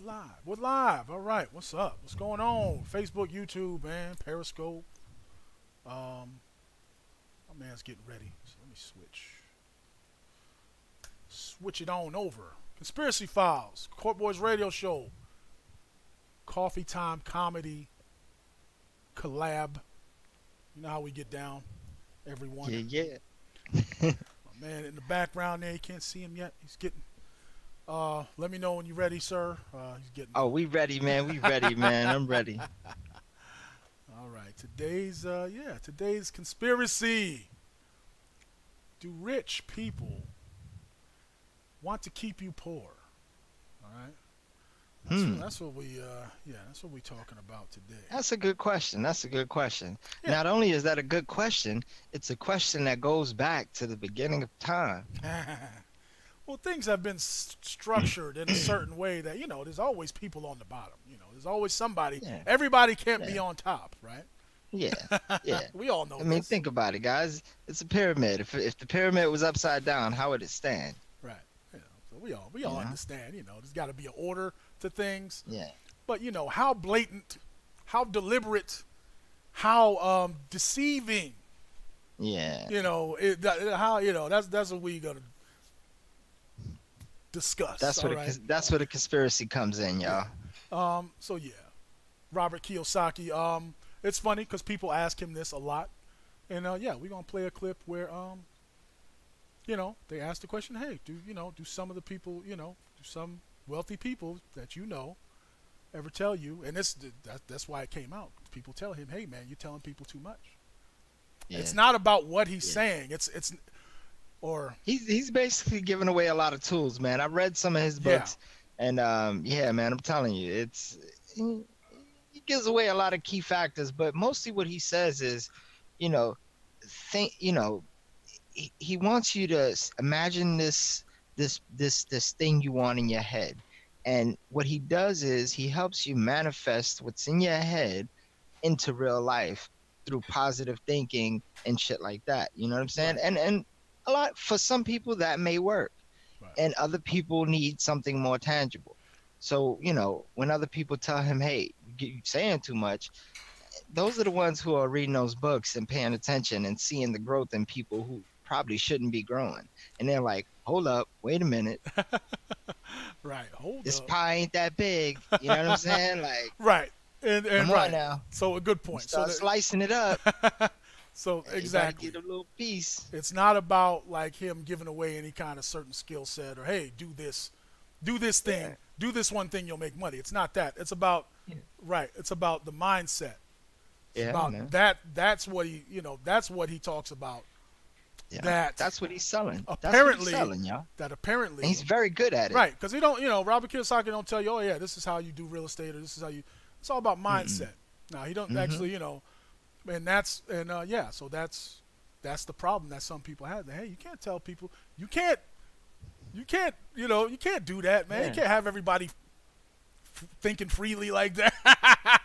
live. We're live. All right. What's up? What's going on? Facebook, YouTube, man. Periscope. My man's getting ready. So let me switch it on over. Conspiracy Files, Court Boys Radio Show, Coffee Time Comedy Collab. You know how we get down, everyone. Yeah. My man in the background there, you can't see him yet. He's getting. Let me know when you're ready, sir. He's getting. Oh, we ready, man. We ready, man. I'm ready. All right. Today's conspiracy. Do rich people want to keep you poor? All right. That's what we're talking about today. That's a good question. That's a good question. Yeah. Not only is that a good question, it's a question that goes back to the beginning of time. Well, things have been structured in a certain way that, there's always people on the bottom. There's always somebody. Yeah. Everybody can't be on top, right? Yeah, yeah. We all know I mean, this. think about it, guys. It's a pyramid. If the pyramid was upside down, how would it stand? Right. So we all understand, there's got to be an order to things. Yeah. But, how blatant, how deliberate, how deceiving. Yeah. That's what we got to discuss. That's where the conspiracy comes in, y'all. Robert Kiyosaki. It's funny because people ask him this a lot, and we're gonna play a clip where they ask the question, hey, do some of the people, do some wealthy people that ever tell you, and that's why it came out. People tell him, hey man, you're telling people too much. Yeah. It's not about what he's saying. He's basically giving away a lot of tools, man. I read some of his books, and man, I'm telling you, he gives away a lot of key factors, but mostly what he says is, he wants you to imagine this thing you want in your head, and what he does is he helps you manifest what's in your head into real life through positive thinking and shit like that. You know what I'm saying? Right. And a lot for some people that may work, right, and other people need something more tangible. So, when other people tell him, hey, you're saying too much, those are the ones who are reading those books and paying attention and seeing the growth in people who probably shouldn't be growing. And they're like, hold up, wait a minute. Right, this pie ain't that big. You know what I'm saying? Like, right. And come right on now. So a good point. Start slicing it up. So exactly. Get a little piece. It's not about like him giving away any kind of certain skill set or, hey, do this thing. Yeah. Do this one thing, you'll make money. It's not that. It's about right. It's about the mindset. It's about that. That's what that's what he talks about. Yeah, that's what he's selling. Apparently, that's what he's selling, y'all. That apparently, and he's very good at it. Right, because Robert Kiyosaki don't tell you, oh yeah, this is how you do real estate, or this is how you. It's all about mindset. Now he don't actually, and that's so that's the problem that some people have. Hey, you can't tell people, you can't do that, man. You can't have everybody thinking freely like that.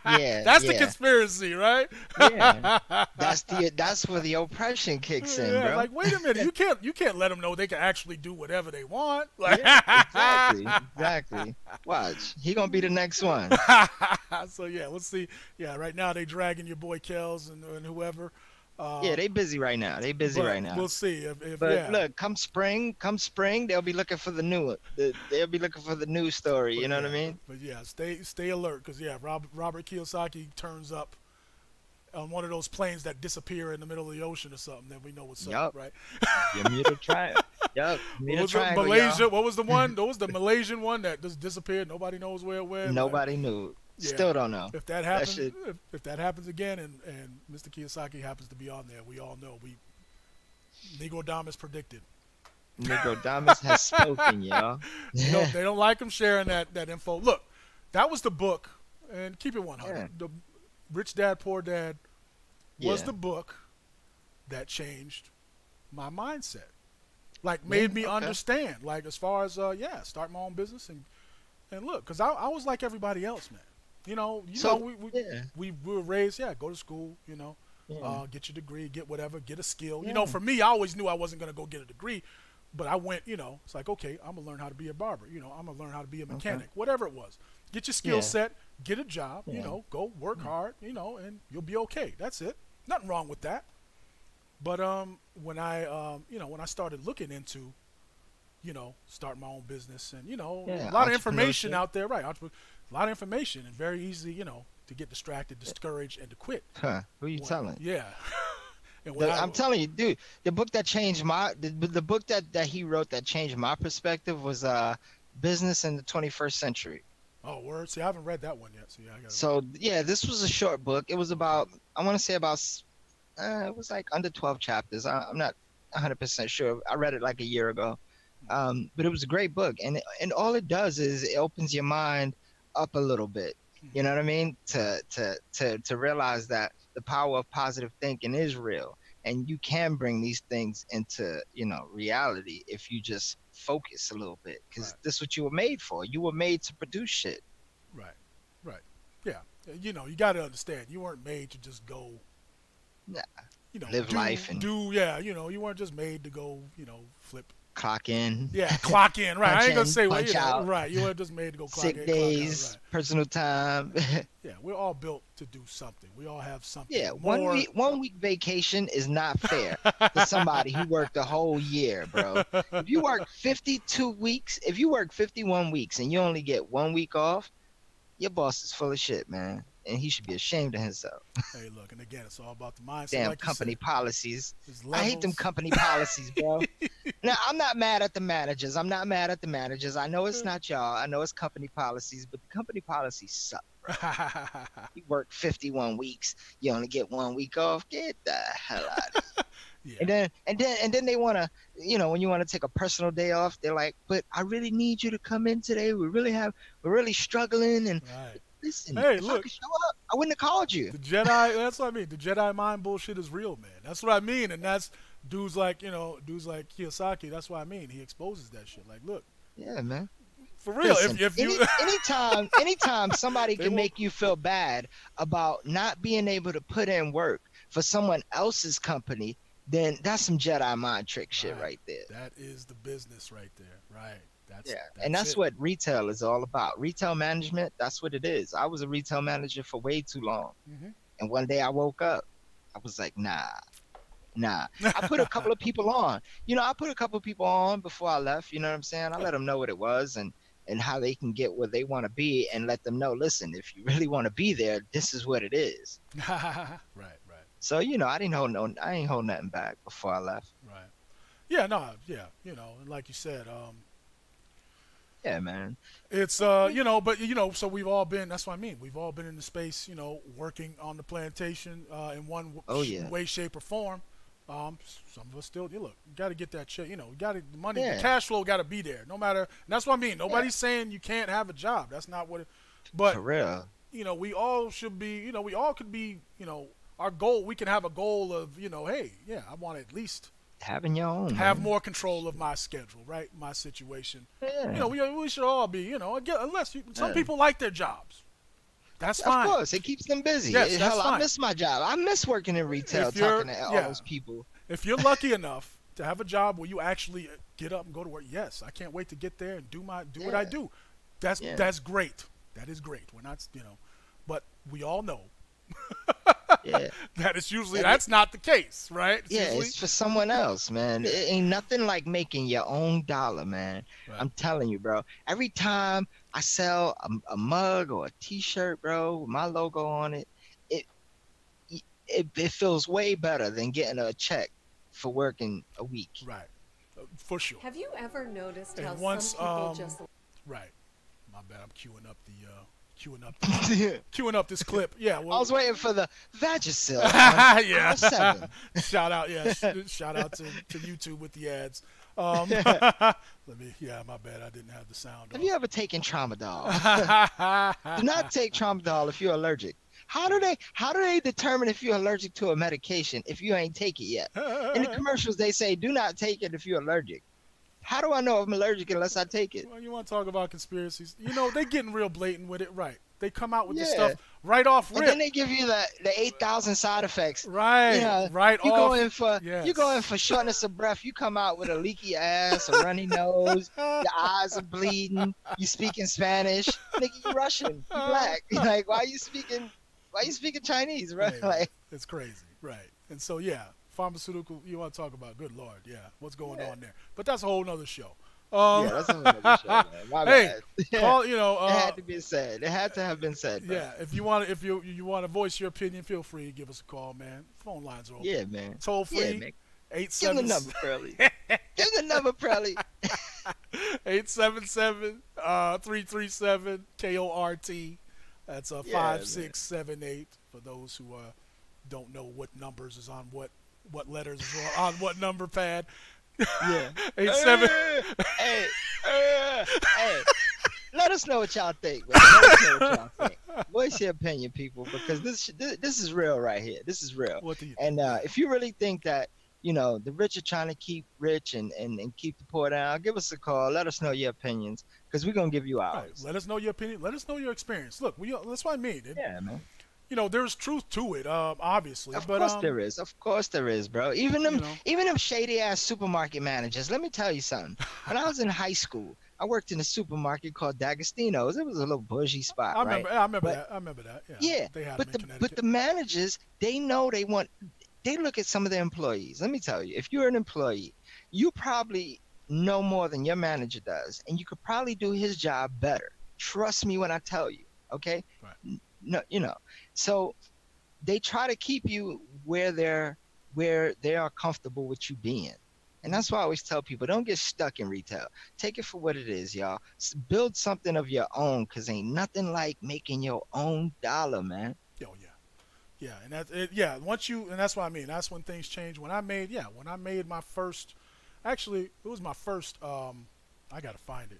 That's the conspiracy, right? Yeah, that's where the oppression kicks in, bro. Like, wait a minute, you can't let them know they can actually do whatever they want. Like, exactly. Watch, he gonna be the next one. So let's see. Yeah, right now they dragging your boy Kells and whoever. They busy right now. We'll see. Look, come spring, they'll be looking for the new. They'll be looking for the new story. You know what I mean? But stay alert because Robert Kiyosaki turns up on one of those planes that disappear in the middle of the ocean or something. Then we know what's up, right? Bermuda Triangle. Triangle. Malaysia. Y'all. What was the one? That was the Malaysian one that just disappeared. Nobody knows where it went. Nobody knew. Still don't know. If that happens, if that happens again, and Mr. Kiyosaki happens to be on there, we all know Negrodamus predicted. Negrodamus has spoken, y'all. They don't like him sharing that info. Look, that was the book, and keep it 100. Yeah. The Rich Dad Poor Dad was the book that changed my mindset. Like made me understand. Like as far as start my own business and look, because I was like everybody else, man. We were raised, go to school, get your degree, get whatever, get a skill. For me, I always knew I wasn't going to go get a degree, but I went, it's like, okay, I'm going to learn how to be a barber. I'm going to learn how to be a mechanic, whatever it was. get your skill set, get a job, Yeah. go work hard, and you'll be okay. That's it. Nothing wrong with that. But when I started looking into, start my own business, and a lot of information out there, right? A lot of information, and very easy, to get distracted, discouraged, and to quit. Huh? Who you telling? Yeah. And I'm telling you, dude, the book that changed the book that he wrote that changed my perspective was Business in the 21st Century. Oh, word. See, I haven't read that one yet. So yeah, I got. So yeah, this was a short book. It was about, I want to say about, it was like under 12 chapters. I'm not 100% sure. I read it like a year ago, but it was a great book, and all it does is it opens your mind up a little bit. You know what I mean? To realize that the power of positive thinking is real, and you can bring these things into reality if you just focus a little bit, because this is what you were made for. You were made to produce shit. Right. Yeah. You got to understand, you weren't made to just go. Nah. Live life and do. Yeah. You weren't just made to go. Flip. Clock in. Yeah, clock in. Right. I ain't gonna say what. Right. You weren't just made to go clock in. Sick days, clock out, right. Personal time. Yeah, we're all built to do something. We all have something. Yeah, more... one week vacation is not fair to somebody who worked a whole year, bro. If you work 52 weeks, if you work 51 weeks and you only get 1 week off, your boss is full of shit, man. And he should be ashamed of himself. Hey, look, and again, it's all about the mindset. Damn like company policies. I hate them company policies, bro. Now, I'm not mad at the managers. I know it's not y'all. I know it's company policies, but the company policies suck, bro. You work 51 weeks, you only get 1 week off. Get the hell out of here. Yeah. And then they want to, when you want to take a personal day off, they're like, but I really need you to come in today. We're really struggling, and right. Listen, hey, if look, I could show up, I wouldn't have called you. The Jedi, that's what I mean. The Jedi mind bullshit is real, man. That's what I mean. And that's dudes like Kiyosaki, that's what I mean. He exposes that shit. Like, look. Yeah, man. For real. Listen, if you anytime somebody can make you feel bad about not being able to put in work for someone else's company, then that's some Jedi mind trick shit right there. That is the business right there. Right. That's what retail is all about. Retail management, that's what it is. I was a retail manager for way too long. Mm-hmm. And one day I woke up. I was like, nah. I put a couple of people on. I put a couple of people on before I left. You know what I'm saying? I let them know what it was and how they can get where they want to be, and let them know, listen, if you really want to be there, this is what it is. Right. So, I ain't holding nothing back before I left. Right. Yeah, no, yeah. And like you said, yeah, man. It's so we've all been. That's what I mean. We've all been in the space, working on the plantation in one way, shape, or form. Some of us still. Look, you got to get that shit. The money, the cash flow got to be there. No matter. And that's what I mean. Nobody's saying you can't have a job. That's not what. But for real, we all should be. We all could be. Our goal. We can have a goal of. Hey, yeah, I want to at least. Having your own, have more control of my schedule, right? My situation. Yeah. We should all be, again, unless some people like their jobs. That's fine. Of course, it keeps them busy. Yes, that's fine. I miss my job. I miss working in retail, talking to all those people. If you're lucky enough to have a job where you actually get up and go to work, yes, I can't wait to get there and do what I do. That's great. That is great. We're not, but we all know. That is usually that's not the case, right? It's for someone else, man. It ain't nothing like making your own dollar, man. Right. I'm telling you, bro. Every time I sell a mug or a T-shirt, bro, with my logo on it, it feels way better than getting a check for working a week. Right, for sure. Have you ever noticed how some people just right? My bad. I'm queuing up queuing up this clip. Yeah, well, I was waiting for the Vagisil. Yeah. Shout out to YouTube with the ads. My bad. I didn't have the sound. Have you ever taken Tramadol? Do not take Tramadol if you're allergic. How do they determine if you're allergic to a medication if you ain't take it yet? In the commercials, they say, do not take it if you're allergic. How do I know I'm allergic unless I take it? Well, you want to talk about conspiracies? You know, they getting real blatant with it, right? They come out with the stuff right off rip. And then they give you the 8,000 side effects. Right, you know, right you off. Go in for, You go in for shortness of breath. You come out with a leaky ass, a runny nose, your eyes are bleeding. You speaking Spanish. Nigga, you Russian. You black. Like, why you speaking Chinese, bro? Hey, like, it's crazy, right? And so, pharmaceutical, you want to talk about, good Lord, what's going on there? But that's a whole nother show. That's a whole other show, man. My hey, bad. call, it had to be said. It had to have been said. Bro. Yeah, if you want to voice your opinion, feel free to give us a call, man. Phone lines are open. Yeah, man. Toll free. Yeah, man. 87. Give the number, Pearly. Give the number, Pearly. 877-337-KORT. That's 5678 for those who don't know what numbers is on what letters is on what number pad. Yeah. 87. Hey. Let us know what y'all think, man. Let us know what y'all think. Voice your opinion, people, because this is real right here. This is real. What do you think? And if you really think that, the rich are trying to keep rich and keep the poor down, give us a call. Let us know your opinions, because we're going to give you ours. Right. Let us know your opinion. Let us know your experience. Look, that's what I mean. Yeah, man. There's truth to it, obviously. Of course there is. Of course there is, bro. Even them shady ass supermarket managers. Let me tell you something. When I was in high school, I worked in a supermarket called D'Agostino's. It was a little bougie spot, I remember that. Yeah. They had but the managers, they know they look at some of their employees. Let me tell you, if you're an employee, you probably know more than your manager does, and you could probably do his job better. Trust me when I tell you, okay? Right. No, so they try to keep you where they are comfortable with you being. And that's why I always tell people, don't get stuck in retail. Take it for what it is, y'all. Build something of your own, because ain't nothing like making your own dollar, man. Oh, yeah. Yeah, and that's what I mean. That's when things change. When I made my first, actually, it was my first, I got to find it,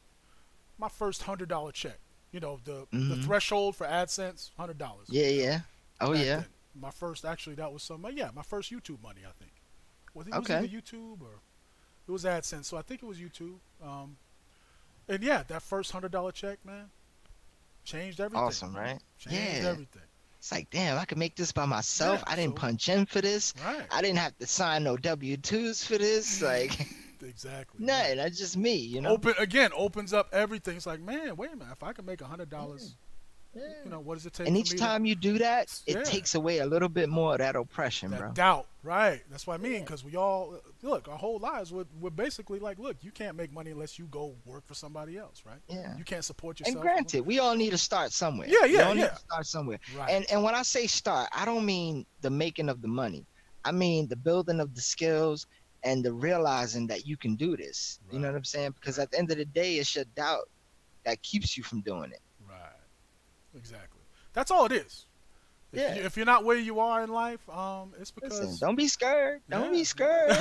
my first $100 check. The threshold for AdSense, $100. Yeah. Oh, yeah. Then. My first, actually, that was my first YouTube money, I think. Was it either YouTube or it was AdSense? So I think it was YouTube. And that first $100 check, man, changed everything. Awesome, right? Changed everything. It's like, damn, I could make this by myself. I didn't punch in for this. Right. I didn't have to sign no W-2s for this. Like. Exactly. Nothing. That's just me, Opens up everything. It's like, man, wait a minute. If I can make $100, what does it take? And each time you do that, it takes away a little bit more of that oppression, that bro. Doubt, right? That's what I mean. Because we all look, our whole lives, we're basically like, look, you can't make money unless you go work for somebody else, right? Yeah. You can't support yourself. And granted, we all need to start somewhere. Yeah. We all need to start somewhere. Right. And when I say start, I don't mean the making of the money. I mean the building of the skills and the realizing that you can do this. Right. You know what I'm saying? Because at the end of the day, it's your doubt that keeps you from doing it. Right. Exactly. That's all it is. If you're not where you are in life, it's because... Listen, don't be scared. Don't be scared.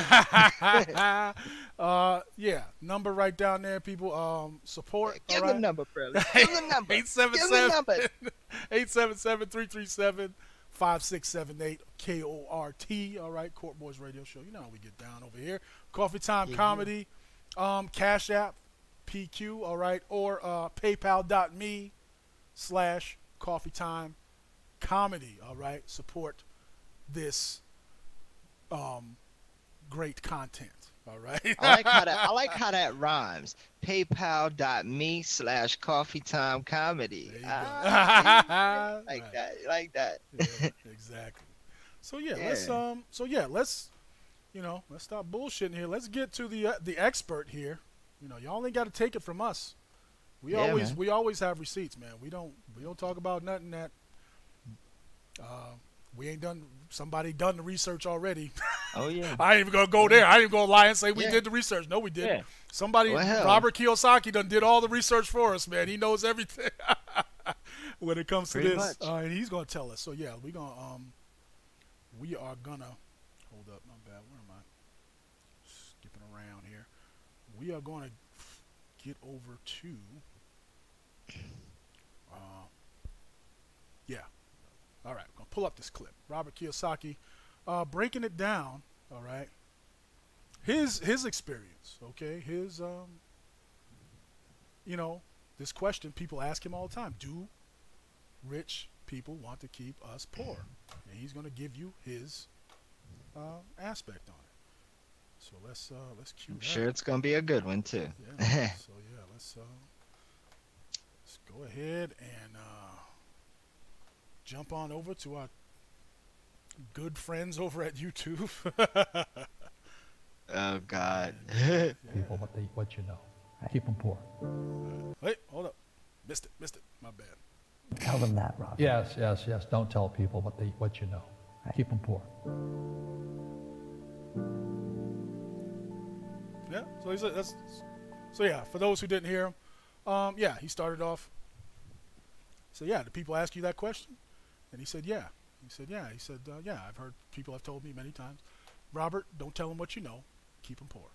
Number right down there, people. Support. Give the number, bro. Give the number. 877-337-5678 KORT. All right, Court Boys Radio Show. You know how we get down over here. Coffee Time Comedy. Cash App, PQ. All right, or PayPal.me/Coffee Time Comedy. All right, support this great content. All right. I like how that rhymes. PayPal.me/Coffee Time Comedy. Like that. Yeah, exactly. So let's let's stop bullshitting here. Let's get to the expert here. Y'all ain't got to take it from us. We always have receipts, man. We don't talk about nothing that we ain't done. Somebody done the research already. Oh yeah. I ain't even gonna go there. I ain't even gonna lie and say we did the research. No, we didn't. Yeah. Somebody, Robert Kiyosaki, done did all the research for us, man. He knows everything when it comes to this, and he's gonna tell us. So we are gonna hold up. My bad. Where am I? Skipping around here. We are gonna get over to. All right, I'm going to pull up this clip. Robert Kiyosaki breaking it down, all right, his experience, okay? His this question people ask him all the time: do rich people want to keep us poor? And he's going to give you his aspect on it. So let's cue. I'm sure it's going to be a good one too. Yeah. So yeah, let's go ahead and jump on over to our good friends over at YouTube. Oh God. People what you know. Keep them poor. Wait, hold up. Missed it. My bad. Tell them that, Rob. Yes. Don't tell people what you know. Keep them poor. Yeah. So he said that's. So yeah, for those who didn't hear him, yeah, he started off. So yeah, do people ask you that question? And he said, yeah. He said, yeah. He said, yeah. I've heard people have told me many times, Robert, don't tell them what you know. Keep them poor.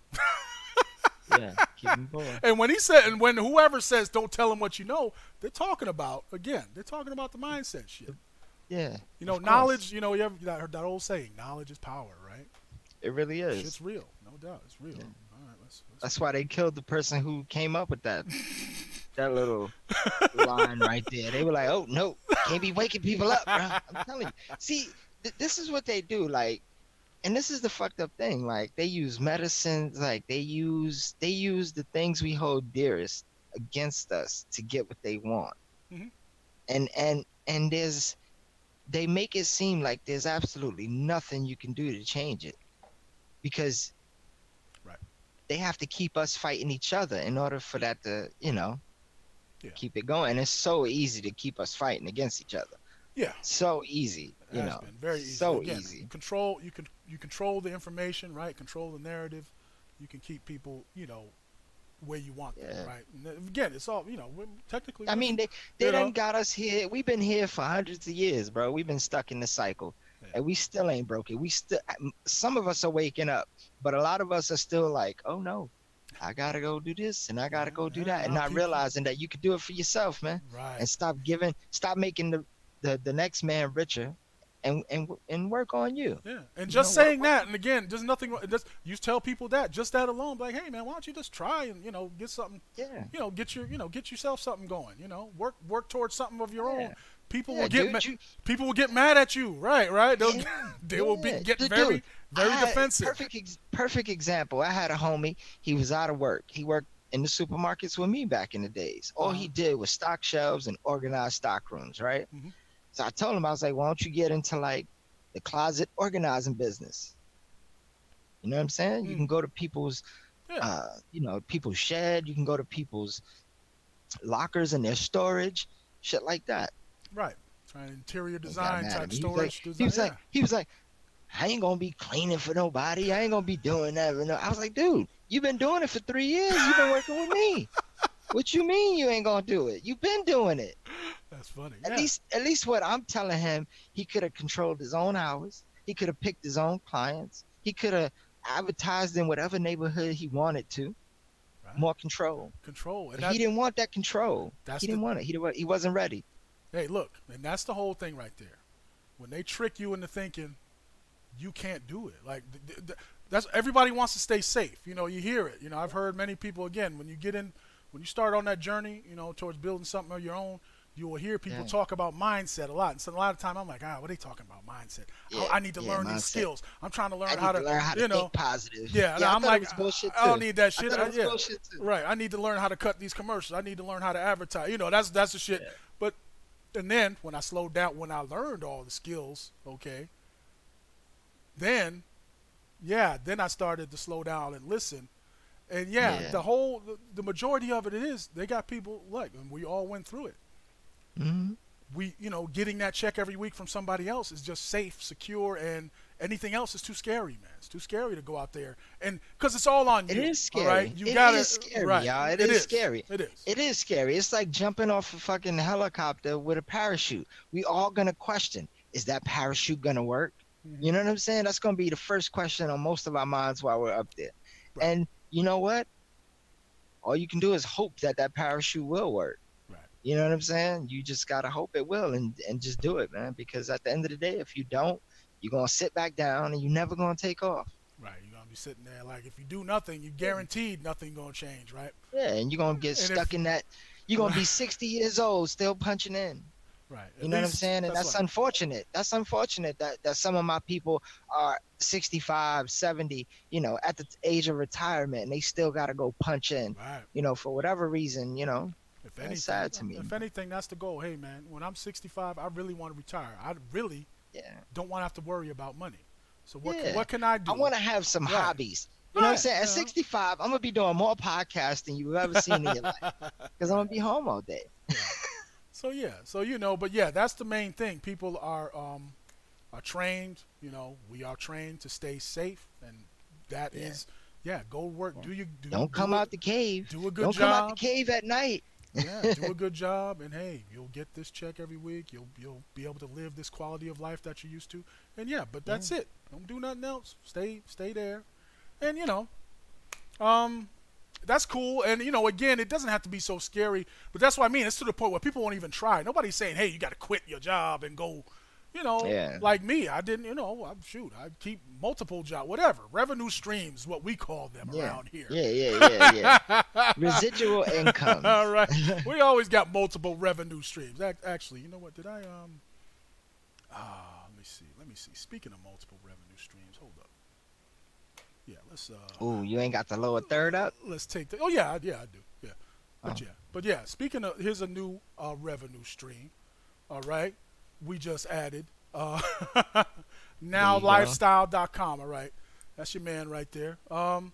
Yeah, keep them poor. And when he said, and when whoever says, don't tell them what you know, they're talking about the mindset shit. Yeah. You know, knowledge. You know, you heard that old saying, knowledge is power, right? It really is. It's real, no doubt. It's real. Yeah. All right, let's That's why they killed the person who came up with that little line right there. They were like, "Oh no, can't be waking people up, bro." I'm telling you. See, this is what they do. Like, and this is the fucked up thing. Like, they use medicines. Like, they use the things we hold dearest against us to get what they want. Mm-hmm. And they make it seem like there's absolutely nothing you can do to change it, because they have to keep us fighting each other in order for that to, keep it going. And it's so easy to keep us fighting against each other. Yeah. So easy, it has been very easy. So Again, easy. You control the information, right? Control the narrative. You can keep people, where you want them, right? And again, it's all, technically. I mean, they done got us here. We've been here for hundreds of years, bro. We've been stuck in the cycle. Yeah. And we still ain't broke it. Some of us are waking up, but a lot of us are still like, oh no, I gotta go do this and I gotta go do that, and not realizing that you could do it for yourself, man. Right. And stop making the next man richer, and work on you. Yeah. And just saying that, and again, there's nothing. You tell people that, just that alone, like, hey man, why don't you just try and get something. Yeah. Get yourself something going. Work towards something of your own. People will get mad at you, right? They will get very defensive. Perfect example. I had a homie. He was out of work. He worked in the supermarkets with me back in the days. All he did was stock shelves and organize stock rooms, right? Mm-hmm. So I told him, I was like, why don't you get into like the closet organizing business? You know what I'm saying? You can go to people's, people's shed. You can go to people's lockers and their storage, shit like that. Right. Trying interior design type storage design. He was like, I ain't gonna be cleaning for nobody. I ain't gonna be doing that. I was like, dude, you've been doing it for 3 years. You've been working with me. What you mean you ain't gonna do it? You've been doing it. That's funny. At least what I'm telling him, he could have controlled his own hours. He could have picked his own clients. He could have advertised in whatever neighborhood he wanted to. Right. More control. And he didn't want that control. He didn't want it. He wasn't ready. Hey, look, and that's the whole thing right there. When they trick you into thinking you can't do it, like that's everybody wants to stay safe. You hear it. I've heard many people, again, when you start on that journey, towards building something of your own, you will hear people talk about mindset a lot. And so a lot of time I'm like, what are they talking about, mindset? I need to learn these skills. I'm trying to learn how to think positive. Yeah, I'm like, I don't need that shit. Bullshit too. Right. I need to learn how to cut these commercials. I need to learn how to advertise. That's the shit. Yeah. And then when I slowed down, when I learned all the skills, then I started to slow down and listen. And the majority of it is they got people and we all went through it. Mm-hmm. We, getting that check every week from somebody else is just safe, secure, and anything else is too scary, man. It's too scary to go out there, and because it's all on you. It is scary. Right? It is scary, y'all. It is scary. It is. It is scary. It's like jumping off a fucking helicopter with a parachute. We all gonna question: is that parachute gonna work? Mm-hmm. You know what I'm saying? That's gonna be the first question on most of our minds while we're up there. Right. And you know what? All you can do is hope that parachute will work. You know what I'm saying? You just gotta hope it will, and just do it, man. Because at the end of the day, if you don't, you're gonna sit back down and you're never gonna take off. Right. You're gonna be sitting there like, if you do nothing, you guaranteed nothing gonna change, right? Yeah, and you're gonna get stuck in that. You're gonna be 60 years old still punching in. Right. You know what I'm saying? And that's unfortunate. That's unfortunate that some of my people are 65, 70, you know, at the age of retirement, and they still got to go punch in, right. You know, for whatever reason, you know. If anything, that's sad to me. If anything, that's the goal. Hey, man, when I'm 65, I really want to retire. I really don't want to have to worry about money. So what can I do? I want to have some hobbies. You know what I'm saying? At 65, I'm going to be doing more podcasts than you've ever seen in your life because I'm going to be home all day. So you know, but yeah, that's the main thing. People are trained. You know, we are trained to stay safe, and that is go work. Don't come out the cave. Do a good job. Don't come out the cave at night. Yeah, do a good job, and hey, you'll get this check every week. You'll be able to live this quality of life that you're used to. And but that's it. Don't do nothing else. Stay there, and you know, that's cool. And you know, again, it doesn't have to be so scary. But that's what I mean. It's to the point where people won't even try. Nobody's saying, hey, you got to quit your job and go. You know, like me, I didn't. You know, I keep multiple jobs, whatever. Revenue streams, what we call them around here. Yeah. Residual income. All right. We always got multiple revenue streams. Actually, you know what? Did I let me see. Speaking of multiple revenue streams, hold up. Yeah, let's. Ooh, you ain't got the lower third up. Let's take the. Oh yeah, I do. Yeah, but yeah. Speaking of, here's a new revenue stream. All right. We just added nowlifestyle.com. All right, that's your man right there. For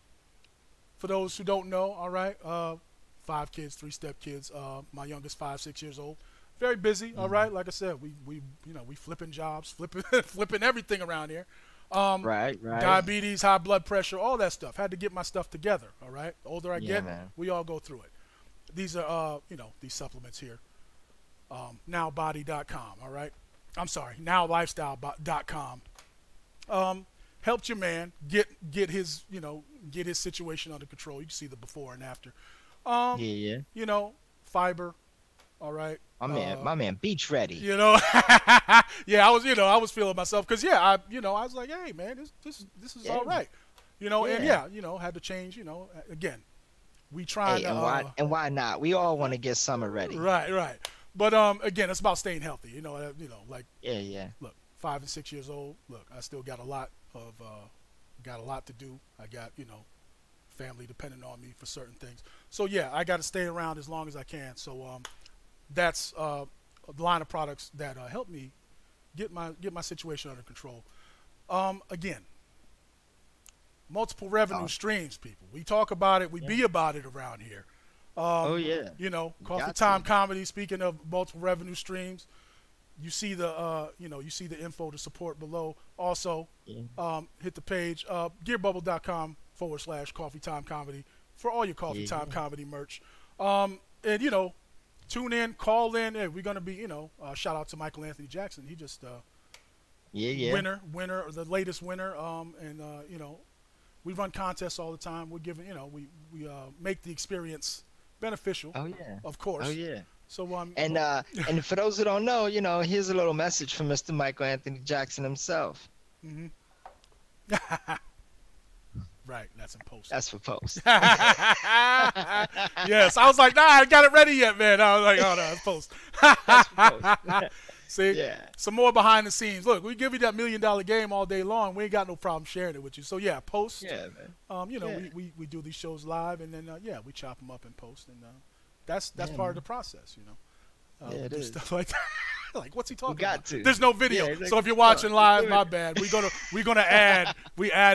those who don't know, all right, 5 kids, 3-step kids. My youngest 5-6 years old. Very busy. All right, like I said, we flipping jobs, flipping everything around here. Right. Diabetes, high blood pressure, all that stuff. Had to get my stuff together. All right. The older I get, we all go through it. These are these supplements here. Nowbody.com. All right. I'm sorry. Nowlifestyle.com. Helped your man get his situation under control. You can see the before and after. You know, fiber. All right. My man, beach ready. You know, I was feeling myself because I was like, hey man, this is all right. You know, and had to change. You know, again, we try. And why not? We all want to get summer ready. Right. But again, it's about staying healthy. You know, like Look, 5 and 6 years old. Look, I still got a lot to do. I got family depending on me for certain things. So I got to stay around as long as I can. So that's a line of products that help me get my situation under control. Again, multiple revenue streams, people. We talk about it. We be about it around here. You know, Coffee Time Comedy. Speaking of multiple revenue streams, you see the info to support below. Also, hit the page gearbubble.com/Coffee Time Comedy for all your Coffee Time Comedy merch. And tune in, call in. Hey, we're gonna be shout out to Michael Anthony Jackson. He just winner, the latest winner. We run contests all the time. We're giving we make the experience beneficial. Of course. So and for those who don't know, here's a little message from Mr. Michael Anthony Jackson himself. Right, that's in post. That's for post. Yes, I was like, nah, I got it ready yet, man. I was like, oh no, it's post. That's for post. See, some more behind the scenes. Look, we give you that $1 million game all day long. We ain't got no problem sharing it with you. So post. Yeah, man. We do these shows live, and then we chop them up in post, and that's part of the process, it is stuff like that. Like, what's he talking about? To. There's no video, so if you're watching live, my bad. We're gonna add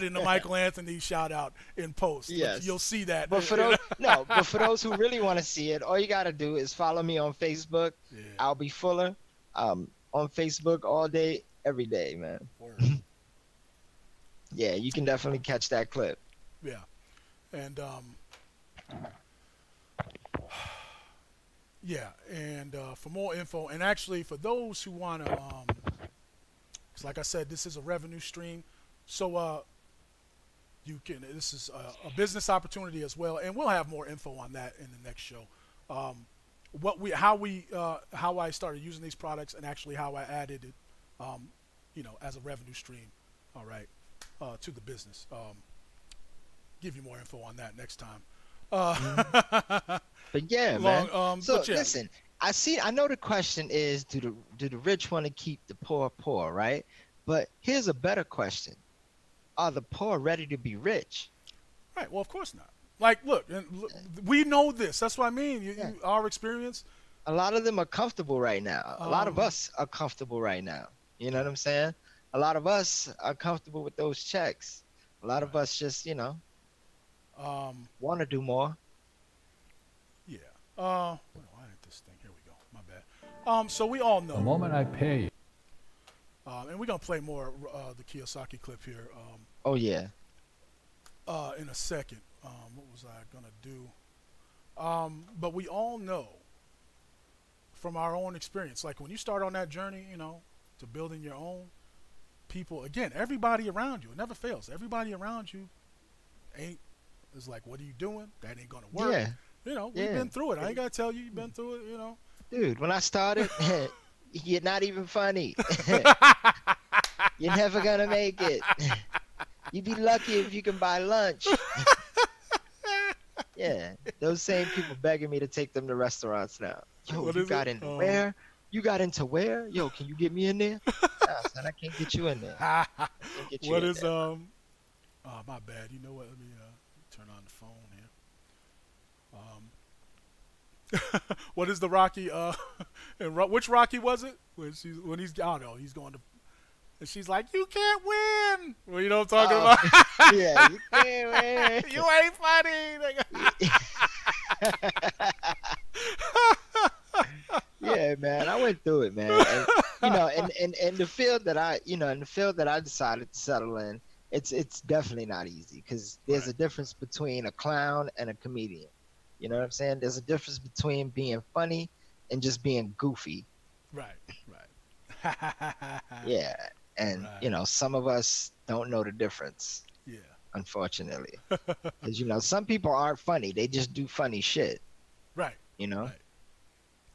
in the Michael Anthony shout out in post. Yes, you'll see that. But for those who really want to see it, all you gotta do is follow me on Facebook. I'll be Fuller. On Facebook all day, every day, man. You can definitely catch that clip. Yeah, and for more info, and actually for those who want to, cause like I said, this is a revenue stream, so this is a business opportunity as well, and we'll have more info on that in the next show. How I started using these products, and actually how I added it, as a revenue stream, all right, to the business. give you more info on that next time. But yeah, man. So yeah. listen, I know the question is, do the rich want to keep the poor poor, right? But here's a better question: are the poor ready to be rich? Right. Well, of course not. Like, look, we know this. That's what I mean. Our experience. A lot of them are comfortable right now. A lot of us are comfortable right now. You know what I'm saying? A lot of us are comfortable with those checks. A lot of us just, want to do more. Yeah. Why did this thing? Here we go. My bad. So we all know. The moment I pay you. And we're gonna play more the Kiyosaki clip here. Oh yeah. In a second. What was I gonna do? But we all know from our own experience, like when you start on that journey, to building your own, people, again, everybody around you, it never fails. Everybody around you is like, what are you doing? That ain't gonna work. Yeah. We've been through it. I ain't gotta tell you, you've been through it, Dude, when I started, you're not even funny. You're never gonna make it. You'd be lucky if you can buy lunch. Yeah, those same people begging me to take them to restaurants now. Yo, you got into where? You got into where? Yo, can you get me in there? Nah, son, I can't get you in there. What is oh, my bad. You know what? Let me turn on the phone here. What is the Rocky? And which Rocky was it? When he's I don't know. He's going to. And she's like, you can't win. Well, you know what I'm talking about? Yeah, you can't win. You ain't funny. Yeah, man, I went through it, man. And, and the field that I decided to settle in, it's definitely not easy because there's a difference between a clown and a comedian. You know what I'm saying? There's a difference between being funny and just being goofy. Right. Yeah. And, some of us don't know the difference. Yeah. Unfortunately. Because, some people aren't funny. They just do funny shit. Right. Right.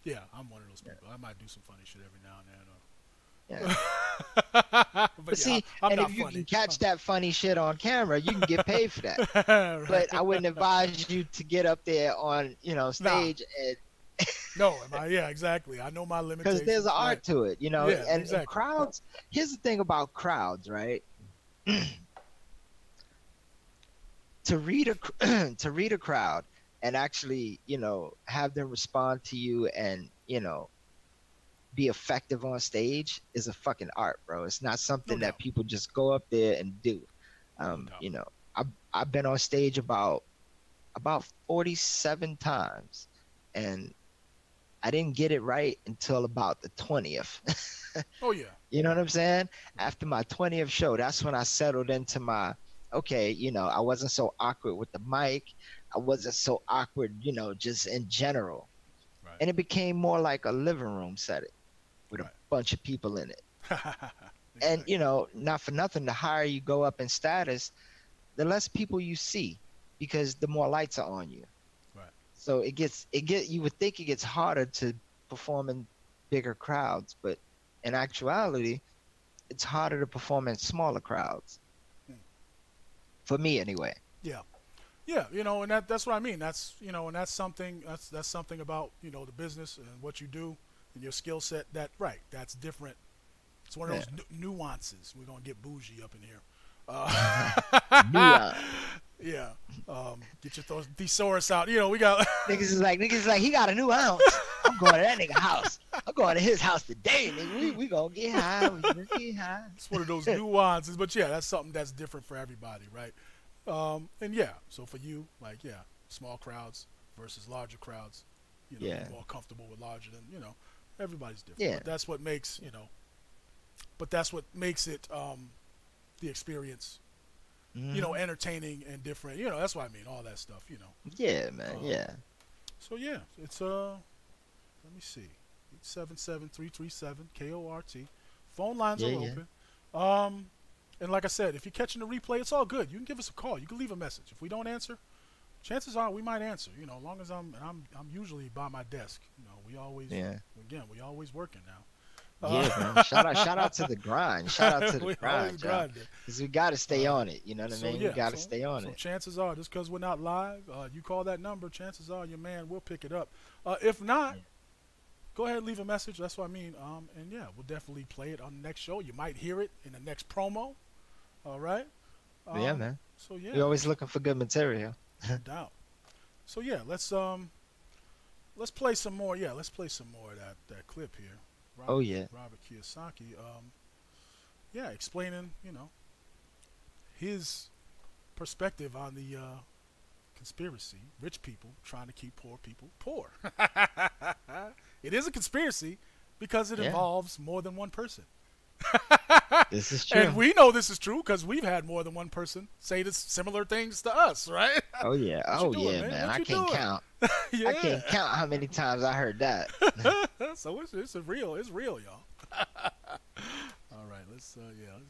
Yeah, I'm one of those people. I might do some funny shit every now and then. Yeah. but see, and if you can catch that funny shit on camera, you can get paid for that. Right. But I wouldn't advise you to get up there on, stage and no, yeah, exactly. I know my limitations. Because there's an art to it, Yeah, and, exactly. And crowds. Here's the thing about crowds, right? To read a crowd and actually, have them respond to you and, be effective on stage is a fucking art, bro. It's not something that people just go up there and do. I've been on stage about 47 times, and I didn't get it right until about the 20th. Oh yeah. You know what I'm saying? After my 20th show, that's when I settled into my, I wasn't so awkward with the mic. I wasn't so awkward, just in general. Right. And it became more like a living room setting with a bunch of people in it. Exactly. And, not for nothing, the higher you go up in status, the less people you see because the more lights are on you. So you would think it gets harder to perform in bigger crowds, but in actuality, it's harder to perform in smaller crowds. For me, anyway. Yeah, and that's what I mean. That's and that's something about the business and what you do and your skill set. That's different. It's one of those nuances. We're gonna get bougie up in here. Yeah. Get your thesaurus out. We got niggas is like he got a new house. I'm going to that nigga house. I'm going to his house today, nigga. We gonna get high. We gonna get high. It's one of those nuances, but yeah, that's something that's different for everybody, right? And yeah, so for you, small crowds versus larger crowds, you're more comfortable with larger than everybody's different. Yeah. But that's what makes but that's what makes it the experience. Entertaining and different. That's what I mean. All that stuff. Yeah, man. Yeah. So yeah, it's let me see, 877-337 KORT. Phone lines are open. And like I said, if you're catching the replay, it's all good. You can give us a call. You can leave a message. If we don't answer, chances are we might answer. As long as I'm usually by my desk. We always we always working now. Yeah, man. Shout out to the grind. Shout out to the grind, because we got to stay on it. You know what I mean? We got to stay on it. Chances are, just because we're not live, you call that number, chances are your man will pick it up. If not, go ahead and leave a message. That's what I mean. And yeah, we'll definitely play it on the next show. You might hear it in the next promo. All right. Yeah, man. So yeah, we're always looking for good material. No doubt. So yeah, let's play some more. Yeah, let's play some more of that clip here. Robert Kiyosaki. Yeah, explaining, his perspective on the conspiracy. Rich people trying to keep poor people poor. It is a conspiracy because it involves more than one person. This is true. And we know this is true because we've had more than one person say this similar things to us, right? Oh yeah, man. I can't count. I can't count how many times I heard that. So it's real, y'all. All right, let's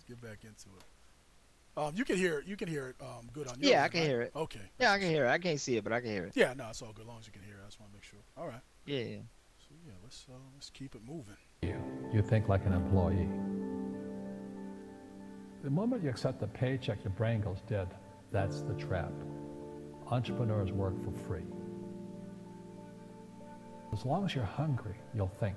get back into it. You can hear it good on your end, I can hear it. Okay. Yeah, I can hear it. I can't see it, but I can hear it. Yeah, no, it's all good as long as you can hear it. I just want to make sure. All right. Yeah. So yeah, let's keep it moving. You think like an employee. The moment you accept a paycheck, your brain goes dead. That's the trap. Entrepreneurs work for free. As long as you're hungry, you'll think.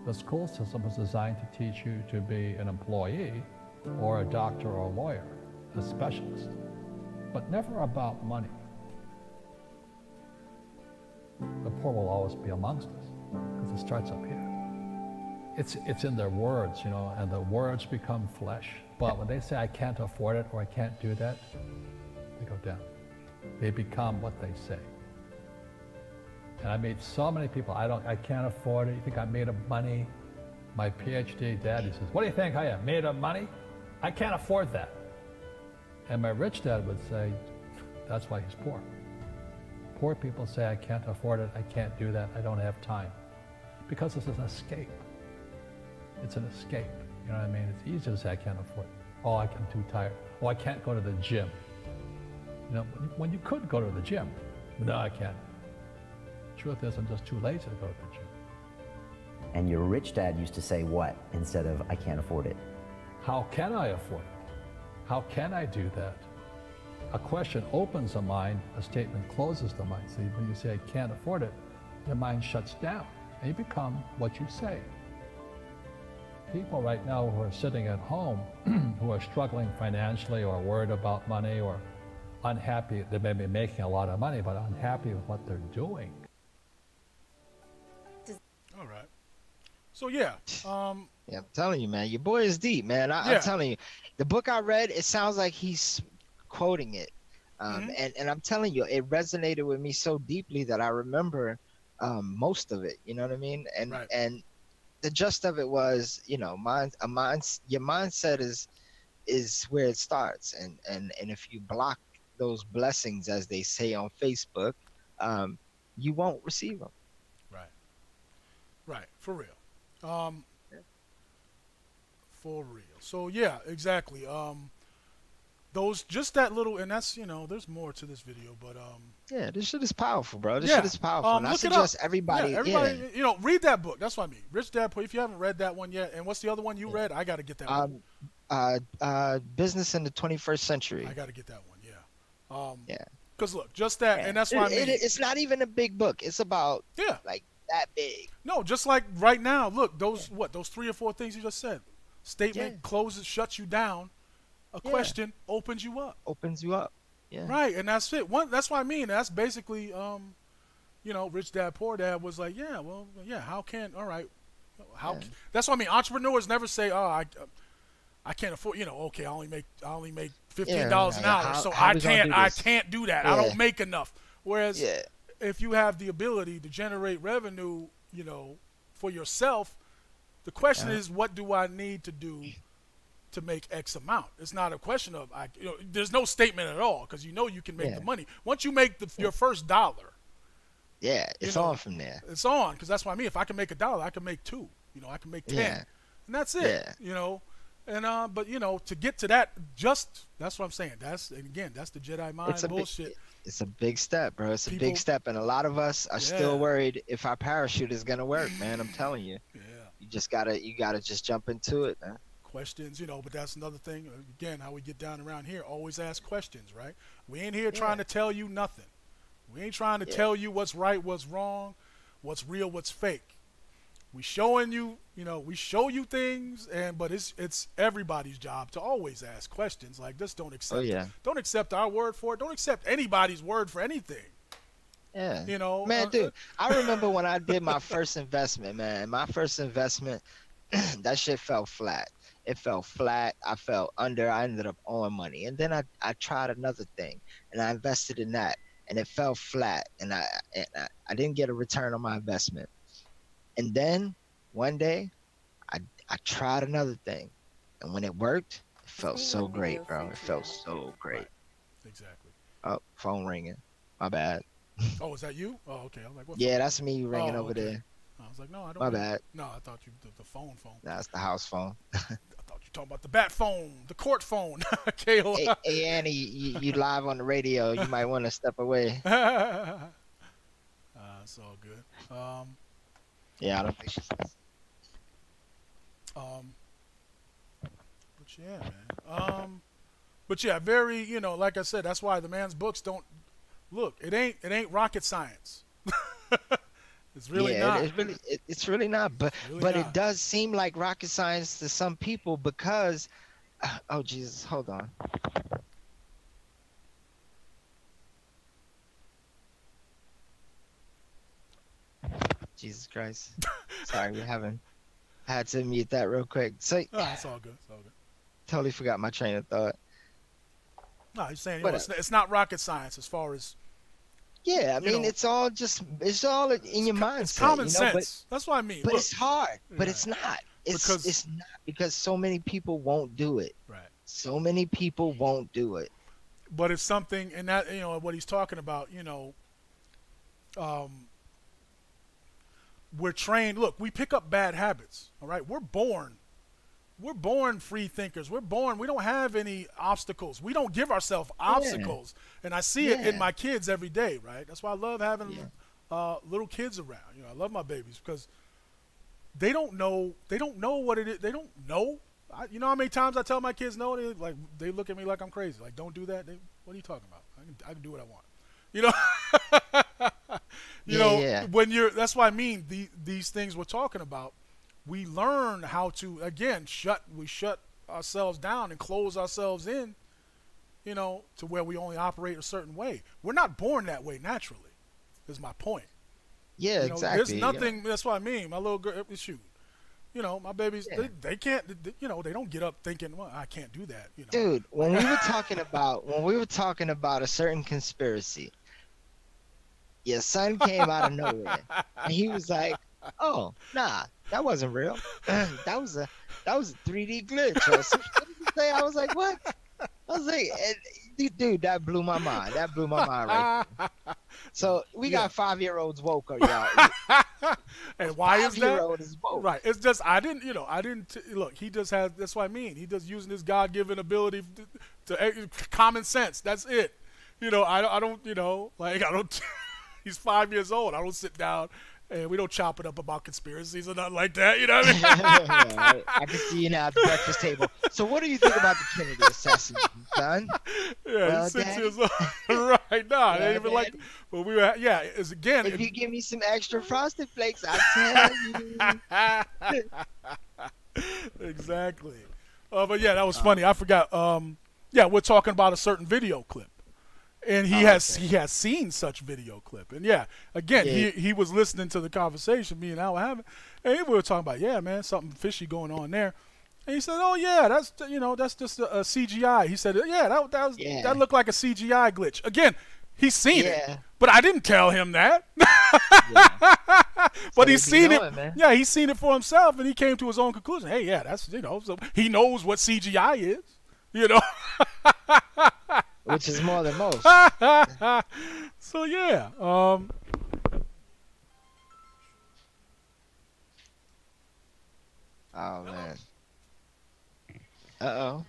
The school system is designed to teach you to be an employee or a doctor or a lawyer, a specialist, but never about money. The poor will always be amongst us because it starts up here. It's in their words, and the words become flesh. But when they say, I can't afford it or I can't do that, they go down. They become what they say. And I meet so many people, I can't afford it. You think I'm made of money? My PhD daddy says, what do you think I am, made of money? I can't afford that. And my rich dad would say, that's why he's poor. Poor people say, I can't afford it, I can't do that, I don't have time. Because this is an escape. It's an escape, you know what I mean? It's easy to say, I can't afford it. Oh, I'm too tired. Oh, I can't go to the gym. When you could go to the gym. No, I can't. Truth is, I'm just too lazy to go to the gym. And your rich dad used to say what instead of, I can't afford it? How can I afford it? How can I do that? A question opens a mind, a statement closes the mind. See, when you say, I can't afford it, your mind shuts down, and you become what you say. People right now who are sitting at home, who are struggling financially or worried about money or unhappy, they may be making a lot of money, but unhappy with what they're doing. All right. So, yeah. Yeah, I'm telling you, man, your boy is deep, man. I'm telling you, the book I read, it sounds like he's quoting it. And I'm telling you, it resonated with me so deeply that I remember most of it. You know what I mean? And the gist of it was, your mindset is where it starts. And if you block those blessings, as they say on Facebook, you won't receive them. Right. For real. For real. So yeah, exactly. Those just that little, and that's there's more to this video, but yeah, this shit is powerful, bro. This shit is powerful. And I suggest everybody, read that book. That's what I mean. Rich Dad Poor. If you haven't read that one yet, and what's the other one you read? I got to get that one. Business in the 21st Century. I got to get that one. Yeah. Yeah. Because look, just that, and that's why I mean. It's not even a big book. It's about like that big. No, just like right now. Look, those 3 or 4 things you just said. Statement closes, shuts you down. A question opens you up. Yeah. Right, and that's it. That's what I mean. That's basically, Rich Dad Poor Dad was like, how can, all right, that's what I mean. Entrepreneurs never say, oh, I can't afford, okay, I only make $15 an hour, so I can't do that. I don't make enough. Whereas if you have the ability to generate revenue, for yourself, the question is, what do I need to do to make X amount? It's not a question of there's no statement at all, because you can make the money once you make your first dollar. Yeah, it's on from there. It's on, because that's what I mean. If I can make $1, I can make 2. I can make 10, and that's it. And but you know, to get to that, that's what I'm saying. That's the Jedi mind bullshit. It's a big step, bro. It's a big step, and a lot of us are still worried if our parachute is gonna work, man. I'm telling you. Yeah. You gotta just jump into it, man. Questions, you know, but that's another thing. Again, how we get down around here, always ask questions, right? We ain't here trying to tell you nothing. We ain't trying to tell you what's right, what's wrong, what's real, what's fake. We showing you, you know, we show you things, but it's everybody's job to always ask questions. Like, just don't accept don't accept our word for it. Don't accept anybody's word for anything. Yeah. You know, man, dude, I remember when I did my first investment, man. My first investment, that shit fell flat. It fell flat. I fell under. I ended up owing money. And then I tried another thing, and I invested in that, and it fell flat. And I didn't get a return on my investment. And then one day, I tried another thing. And when it worked, it felt so great, bro. It felt so great. Right. Exactly. Oh, phone ringing. My bad. Oh, is that you? Oh, okay. I was like, what? Yeah, that's me ringing over there. I was like, no, I don't. My bad. No, I thought you the phone. That's the house phone. I thought you talking about the bat phone, the court phone. Kayla. Hey, Annie, you live on the radio. You might want to step away. It's all good. Yeah, I don't think she's. But yeah, man. But yeah, very, you know, like I said, that's why the man's books don't look. It ain't rocket science. It's really not. It's really not. But it does seem like rocket science to some people because, oh Jesus, hold on. Jesus Christ. Sorry, I had to mute that real quick. So it's all good. It's all good. Totally forgot my train of thought. No, you're saying it's not rocket science as far as. Yeah, I mean, it's all in your mindset. It's common sense. That's what I mean. But it's hard. But it's not. It's not because so many people won't do it. Right. So many people won't do it. But it's something, and that, you know, what he's talking about, you know, we're trained. Look, we pick up bad habits. All right, we're born free thinkers. We don't have any obstacles. We don't give ourselves obstacles. And I see it in my kids every day, right? That's why I love having little kids around. You know, I love my babies because they don't know what it is. They don't know. You know how many times I tell my kids no? They look at me like I'm crazy. Like, don't do that. What are you talking about? I can do what I want. You know? That's what I mean. These things we're talking about, we learn how to, again, shut ourselves down and close ourselves in, you know, to where we only operate a certain way. We're not born that way naturally, is my point. Yeah, you know, exactly. There's nothing, that's what I mean. My little girl, shoot. You know, my babies, they can't, you know, they don't get up thinking, well, I can't do that. You know? Dude, when we were talking about a certain conspiracy, your son came out of nowhere, and he was like, "Oh, nah, that wasn't real. that was a 3D glitch." Or something. I was like, "What?" I was like, "Dude, that blew my mind. That blew my mind right there." So we got 5-year-olds woke, y'all. And why is that? 5-year-old is woke. Right. It's just I didn't look. He just has. That's what I mean. He just using his God-given ability to common sense. That's it. You know, I don't. You know, like I don't. He's 5 years old. I don't sit down and we don't chop it up about conspiracies or nothing like that. You know what I mean? I can see you now at the breakfast table. So what do you think about the Kennedy assassination, son? Yeah, he's 6 years old. Right now. Well, they even like, but we were, it's again. If you give me some extra Frosted Flakes, I'll tell you. Exactly. But yeah, that was funny. I forgot. We're talking about a certain video clip. And he has seen such video clip. And he was listening to the conversation me and Al were having, and we were talking about, man, something fishy going on there. And he said, "Oh yeah, that's just a CGI." He said, that looked like a CGI glitch. Again, he's seen it, but I didn't tell him that. But he's seen it. Yeah, he's seen it for himself, and he came to his own conclusion. Hey, that's so he knows what CGI is. You know. Which is more than most. So yeah. Oh man. Uh-oh.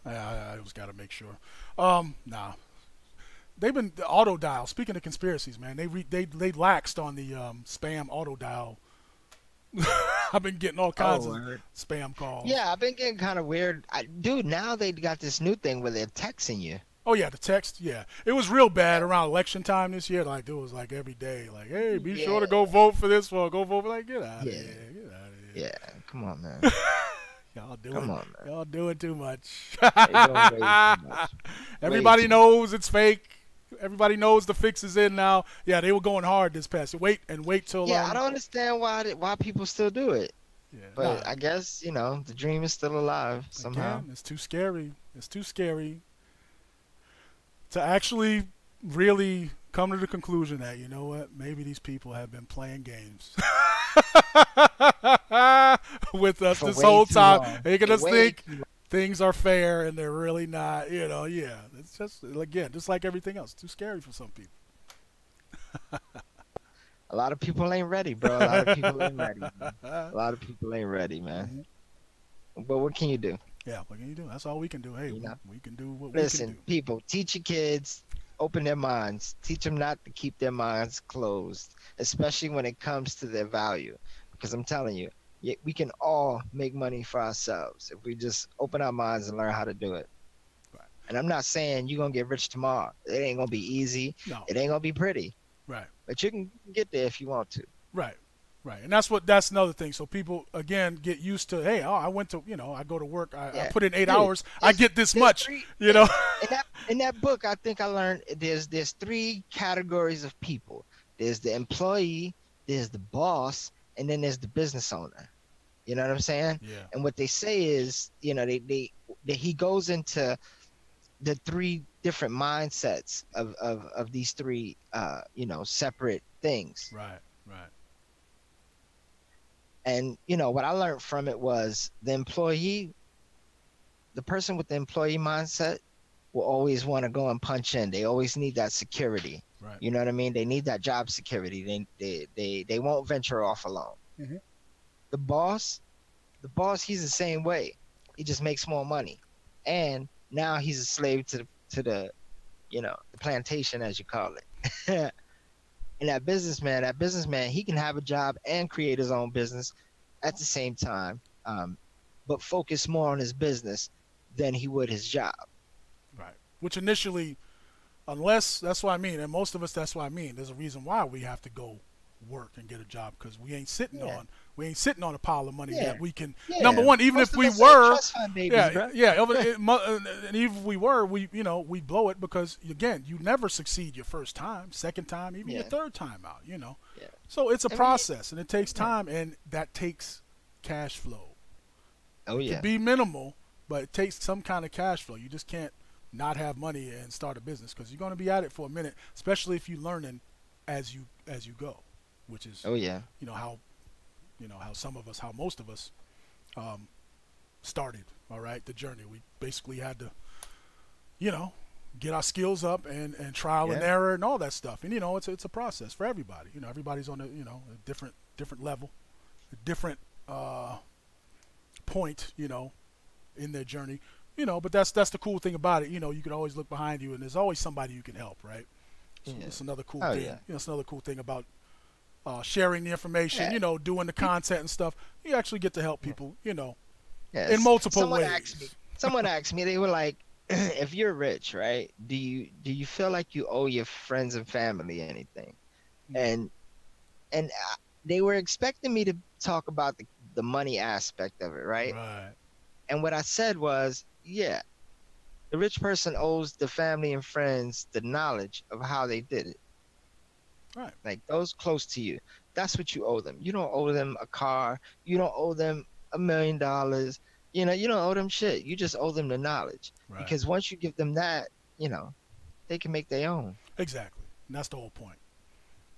I just got to make sure. Nah. They've been the auto dial. Speaking of conspiracies, man, they laxed on the spam auto dial. I've been getting all kinds of spam calls. Yeah, I've been getting kind of weird. Dude, now they got this new thing where they're texting you. Oh yeah, the text. Yeah, it was real bad around election time this year. Like it was like every day. Like, hey, be sure to go vote for this one. Go vote for like get out of here. Get out of here. Yeah, come on, man. Y'all doing too much. Too much. Everybody knows it's fake. Everybody knows the fix is in now. Yeah, they were going hard this past. Wait till. Yeah, I don't understand why people still do it. Yeah, but I guess the dream is still alive somehow. Again, it's too scary. It's too scary to actually really come to the conclusion that maybe these people have been playing games with us this whole time, making us think things are fair and they're really not. Yeah, it's just just like everything else, too scary for some people. A lot of people ain't ready, bro. A lot of people ain't ready. Man. A lot of people ain't ready, man. But what can you do? Yeah, what can you do? That's all we can do. Hey, we can do what we can do. Listen, people, teach your kids, open their minds. Teach them not to keep their minds closed, especially when it comes to their value. Because I'm telling you, we can all make money for ourselves if we just open our minds and learn how to do it. Right. And I'm not saying you're going to get rich tomorrow. It ain't going to be easy. No. It ain't going to be pretty. Right. But you can get there if you want to. Right. Right. And that's another thing. So people, again, get used to, hey, I went to, I go to work. I put in 8 hours. I get this much, In that book, I think I learned there's 3 categories of people. There's the employee, there's the boss, and then there's the business owner. You know what I'm saying? Yeah. And what they say is, he goes into the 3 different mindsets of these 3, separate things. Right. Right. And, what I learned from it was the person with the employee mindset will always want to go and punch in. They always need that security. Right. You know what I mean? They need that job security. They won't venture off alone. Mm-hmm. The boss, he's the same way. He just makes more money. And now he's a slave to the the plantation, as you call it. And that businessman, he can have a job and create his own business at the same time, but focus more on his business than he would his job. Right. Which initially, unless, that's what I mean, and most of us, that's what I mean, there's a reason why we have to go work and get a job, because we ain't sitting on a pile of money that we can. Number one, even if we were, and even if we were, we blow it, because again, you never succeed your first time, second time, even your third time out. So it's a process, and it takes time, and that takes cash flow. Oh yeah. It can be minimal, but it takes some kind of cash flow. You just can't not have money and start a business, because you're going to be at it for a minute, especially if you're learning as you go. Which is, how most of us started, all right, the journey. We basically had to, get our skills up and trial and error and all that stuff. And, it's a process for everybody. Everybody's on a different level, a different point, in their journey, but that's the cool thing about it. You can always look behind you, and there's always somebody you can help, right? So it's another cool thing. Yeah. It's another cool thing about sharing the information, doing the content and stuff. You actually get to help people, in multiple ways. Someone asked me, they were like, if you're rich, right, do you feel like you owe your friends and family anything? And they were expecting me to talk about the money aspect of it, right? Right. And what I said was, the rich person owes the family and friends the knowledge of how they did it. Right. Like those close to you. That's what you owe them. You don't owe them a car. You don't owe them $1 million. You don't owe them shit. You just owe them the knowledge. Right. Because once you give them that, they can make their own. Exactly. And that's the whole point.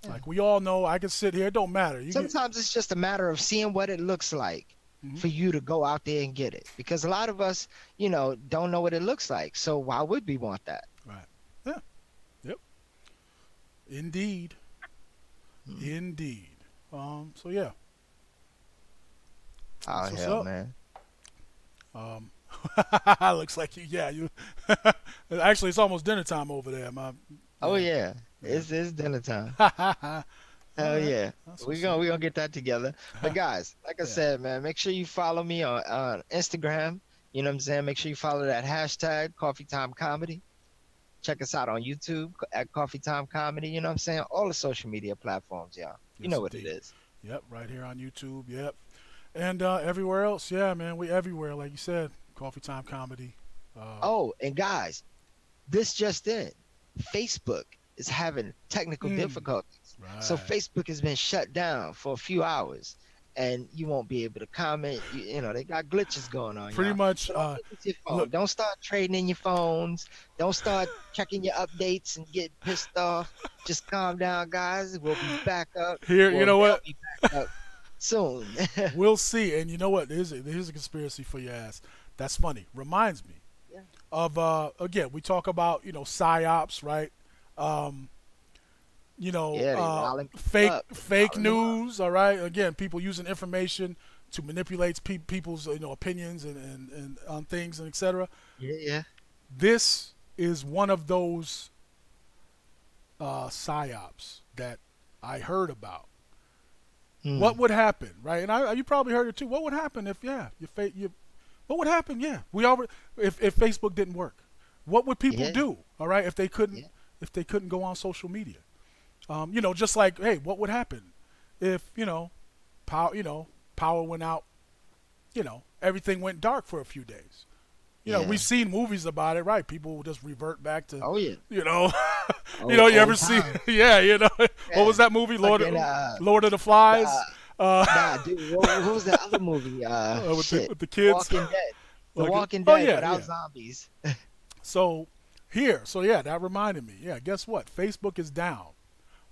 Yeah. Like we all know, I can sit here. It don't matter. Sometimes it's just a matter of seeing what it looks like for you to go out there and get it. Because a lot of us, don't know what it looks like. So why would we want that? Right. Yeah. Yep. Indeed. Indeed. So yeah. Oh, hell, man. Looks like you. Actually, it's almost dinner time over there. Oh yeah, it's dinner time. Hell yeah, we gonna get that together. But guys, like I said, man, make sure you follow me on Instagram. You know what I'm saying? Make sure you follow that hashtag Coffee Time Comedy. Check us out on YouTube at Coffee Time Comedy. You know what I'm saying? All the social media platforms, y'all. You know what it is. Yep, right here on YouTube. Yep, and everywhere else. Yeah, man, we everywhere. Like you said, Coffee Time Comedy. Oh, and guys, this just in: Facebook is having technical difficulties. Right. So Facebook has been shut down for a few hours, and you won't be able to comment. You know, they got glitches going on. Pretty much. Look, don't start trading in your phones. Don't start checking your updates and get pissed off. Just calm down, guys. We'll be back up. Here, you know what? Be back up soon. We'll see. And you know what? Here's a conspiracy for your ass. That's funny. Reminds me of again, we talk about, you know, psyops, right? You know, fake news, all right? Again, people using information to manipulate people's, you know, opinions and on things and etc. Yeah. This is one of those psyops that I heard about. What would happen, right? And you probably heard it too. What would happen if what would happen? Yeah, if Facebook didn't work, what would people do? All right, if they couldn't go on social media, you know, just like, hey, what would happen if power went out, you know, everything went dark for a few days. You know, we've seen movies about it, right? People will just revert back to, you know, you know, you ever see, you know, what was that movie, Lord of the Flies? Nah, dude, what was that other movie? With the kids. Walking Dead. The Walking Dead without zombies. So that reminded me. Yeah, guess what? Facebook is down.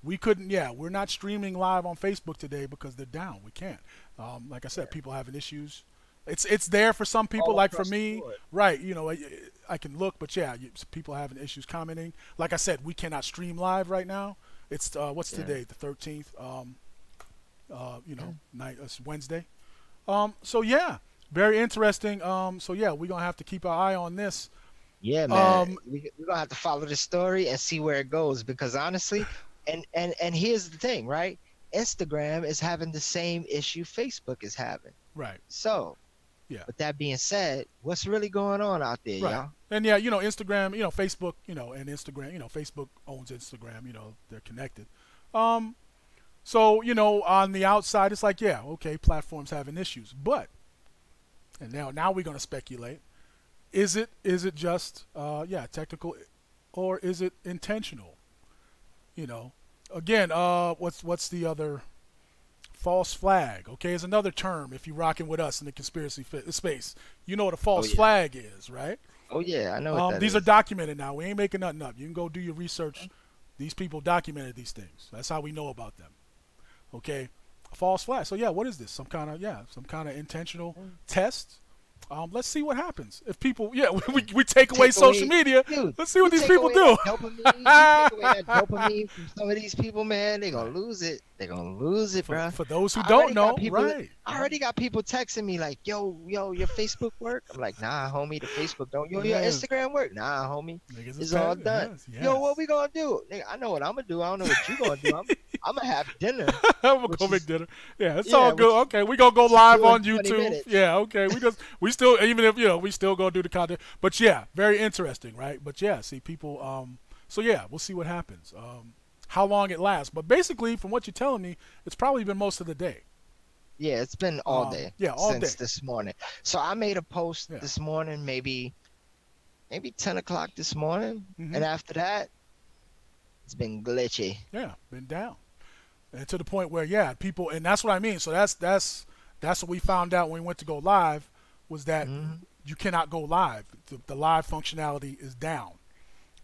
We couldn't. Yeah, we're not streaming live on Facebook today because they're down. We can't. Like I said, people having issues. It's there for some people, like for me, right? You know, I can look, but yeah, people having issues commenting. Like I said, we cannot stream live right now. It's what's today? The 13th. You know, it's Wednesday. So yeah, very interesting. So yeah, we're gonna have to keep our eye on this. Yeah, man. We're gonna have to follow the story and see where it goes, because honestly, and here's the thing, right? Instagram is having the same issue Facebook is having. Right. So, with that being said, what's really going on out there, y'all? And yeah, you know, Instagram, you know, Facebook, you know, and Instagram, you know, Facebook owns Instagram, you know, they're connected. So, you know, on the outside, it's like, yeah, okay, platforms having issues, but, and now we're going to speculate, is it just, technical, or is it intentional? You know, again, what's the other, false flag, okay, is another term if you're rocking with us in the conspiracy space. You know what a false flag is, right? Oh, yeah, I know what that these are documented now. We ain't making nothing up. You can go do your research. These people documented these things. That's how we know about them. Okay, a false flag. So yeah, what is this? Some kind of intentional test. Let's see what happens if people. Yeah, we take away social media. Dude, let's see what these people do. Dopamine, you take away that dopamine from some of these people, man. They're gonna lose it. They're gonna lose it, bro. For those who don't know, right? I already got people texting me like, yo, your Facebook work? I'm like, nah, homie, the Facebook don't. Your Instagram work? Nah, homie, it's all done. Yes. Yo, what we gonna do? Nigga, I know what I'm gonna do. I don't know what you gonna do. I'm gonna have dinner. I'm gonna go make dinner. Yeah, it's all good. Okay, we gonna go live on YouTube. Yeah, okay. We still, even if, you know, we still gonna do the content. But yeah, very interesting, right? But yeah, see people. So yeah, we'll see what happens. How long it lasts. But basically, from what you're telling me, it's probably been most of the day. Yeah, it's been all day. Yeah, all since day. This morning. So I made a post this morning, maybe 10 o'clock this morning, and after that, it's been glitchy. Yeah, been down, and to the point where people, and that's what I mean. So that's what we found out when we went to go live, was that you cannot go live. The live functionality is down.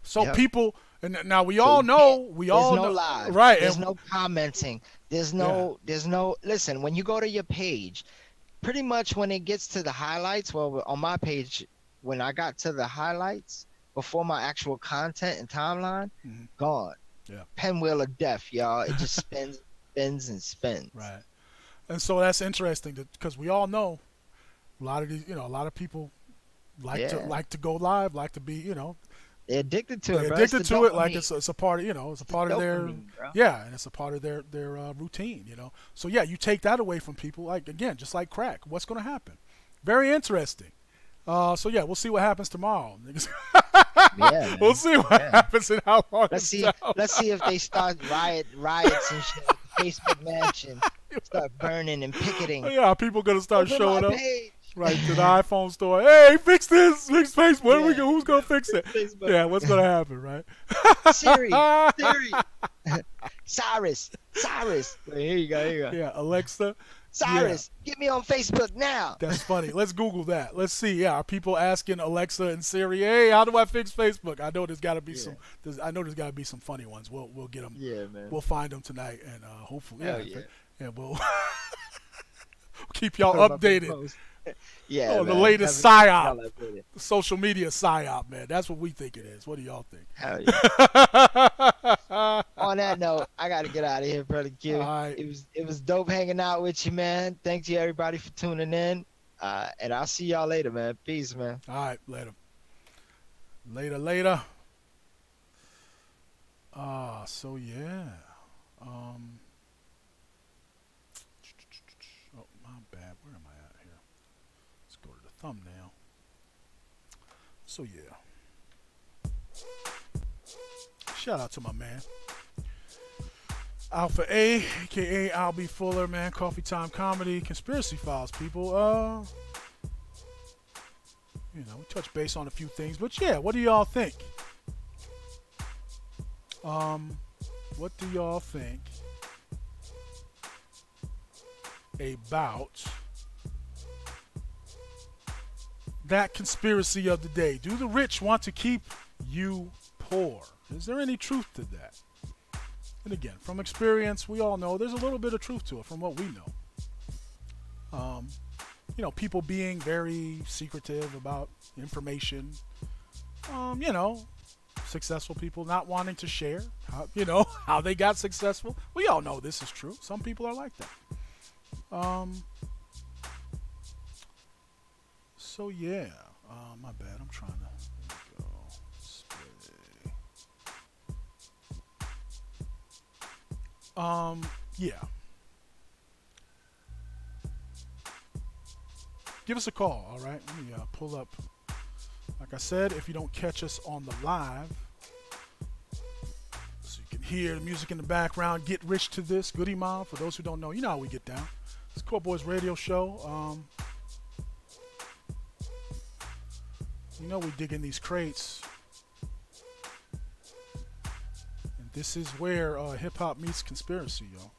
So people. And now we all know, there's no live, right? There's no commenting. There's no. Listen, when you go to your page, pretty much when it gets to the highlights, well, on my page, when I got to the highlights before my actual content and timeline, gone. Yeah. Pinwheel of death, y'all. It just spins and spins. Right. And so that's interesting because we all know a lot of these, a lot of people like to go live, like to be, they're addicted to it. They're bro. addicted to it, like it's a part of, it's a part of their, bro. and it's a part of their routine, So yeah, you take that away from people, like again, just like crack. What's going to happen? Very interesting. So yeah, we'll see what happens tomorrow. Yeah, we'll see what happens and how long. Let's see if they start riots and shit. Facebook mansion start burning and picketing. Yeah, people gonna start showing up. Page. Right to the iPhone store. Hey, fix this. Fix Facebook. Who's gonna fix it? Facebook. Yeah, what's gonna happen, right? Siri. Cyrus. Here you go. Yeah, Alexa. Cyrus, get me on Facebook now. That's funny. Let's Google that. Let's see. Yeah, are people asking Alexa and Siri, "Hey, how do I fix Facebook?" I know there's got to be some. I know there's got to be some funny ones. We'll get them. Yeah, man. We'll find them tonight, and hopefully, and we'll keep y'all updated. Yeah, on the latest psyop, the social media psyop, man. That's what we think it is. What do y'all think? Hell yeah. On that note, I gotta get out of here, brother Q. Right. It was dope hanging out with you, man. Thanks you everybody for tuning in. And I'll see y'all later, man. Peace, man. All right, later. So yeah. Oh, my bad. Where am I at here? Let's go to the thumbnail. So yeah. Shout out to my man Alpha A, aka Al B. Fuller, man. Coffee Time Comedy, Conspiracy Files, people. We touch base on a few things, but yeah, what do y'all think? What do y'all think about that conspiracy of the day? Do the rich want to keep you poor? Is there any truth to that? And again, from experience, we all know there's a little bit of truth to it from what we know. People being very secretive about information. Successful people not wanting to share how they got successful. We all know this is true. Some people are like that. So yeah, my bad. I'm trying to go. Yeah. Give us a call, all right? Let me pull up. Like I said, if you don't catch us on the live, so you can hear the music in the background, get rich to this. Goody Mob, for those who don't know, you know how we get down. It's Court Boys Radio Show. We dig in these crates. And this is where hip-hop meets conspiracy, y'all.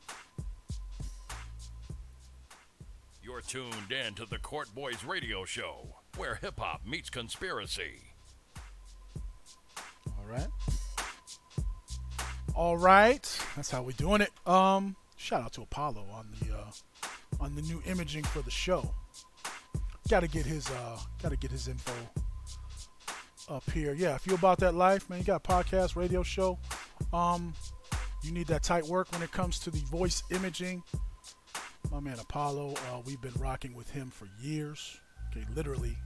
You're tuned in to the Court Boys Radio Show, where hip-hop meets conspiracy. All right. That's how we doing it. Shout out to Apollo on the new imaging for the show. Gotta get his info up here. Yeah, if you're about that life, man, you got a podcast, radio show. You need that tight work when it comes to the voice imaging. My man Apollo, we've been rocking with him for years. Okay, literally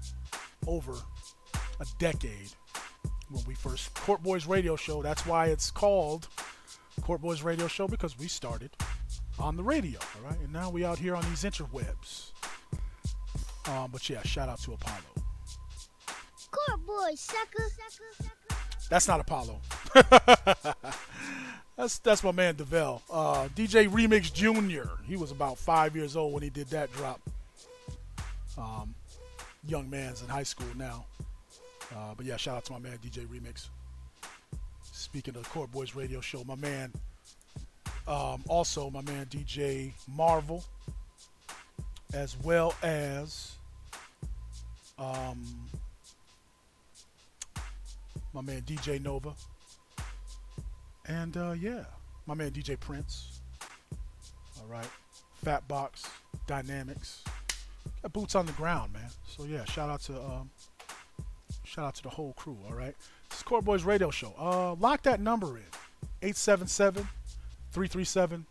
over a decade. When we first Court Boys Radio Show, that's why it's called Court Boys Radio Show, because we started on the radio, all right? And now we out here on these interwebs. But yeah, shout out to Apollo. Court Boys, sucker. That's not Apollo. That's my man DeVell. DJ Remix Jr. He was about 5 years old when he did that drop. Young man's in high school now. But yeah, shout out to my man DJ Remix. Speaking of the Court Boys Radio Show, my man, also my man DJ Marvel, as well as my man DJ Nova, and yeah, my man DJ Prince. All right, Fatbox Dynamics, got boots on the ground, man. So yeah, shout out to the whole crew. All right, this is Court Boys Radio Show. Lock that number in, 877-337-2370.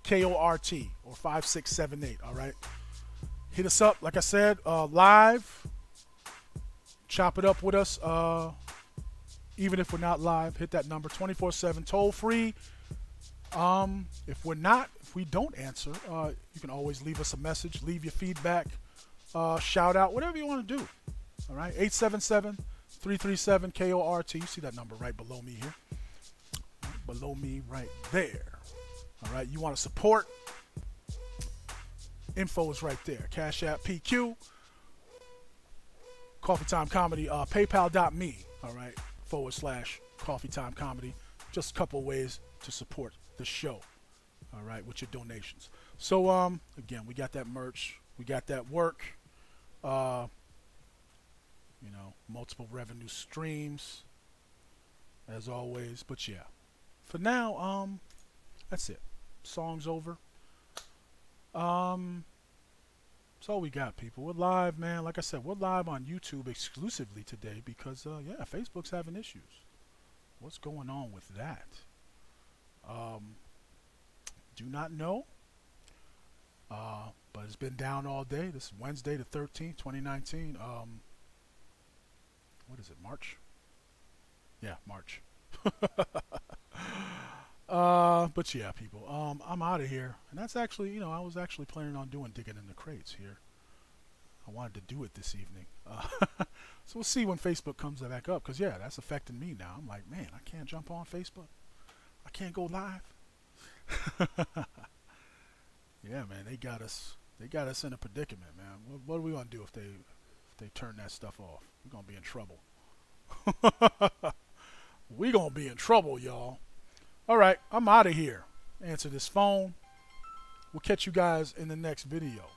KORT or 5678. All right. Hit us up, like I said, live. Chop it up with us. Even if we're not live, hit that number 24/7, toll free. If we don't answer, you can always leave us a message, leave your feedback, shout out, whatever you want to do. All right, 877-337-KORT. You see that number right below me here, below me right there. All right, you want to support? Info is right there. Cash App, PQ, Coffee Time Comedy, PayPal.me. All right, / Coffee Time Comedy. Just a couple ways to support the show. All right, with your donations. So again, we got that merch, we got that work. You know, multiple revenue streams as always. But yeah, for now, that's it. Song's over. That's all we got, people. We're live, man. Like I said, we're live on YouTube exclusively today because yeah, Facebook's having issues. What's going on with that? Do not know. But it's been down all day. This is Wednesday the 13th, 2019. What is it, March? Yeah, March. But yeah, people, I'm out of here. And that's actually, you know, I was actually planning on doing Digging in the Crates here. I wanted to do it this evening. So we'll see when Facebook comes back up, because yeah, that's affecting me now. I'm like, man, I can't jump on Facebook. I can't go live. Yeah, man, they got us in a predicament, man. What are we gonna do if they turn that stuff off? We're gonna be in trouble. We're gonna be in trouble, y'all. All right, I'm out of here. Answer this phone. We'll catch you guys in the next video.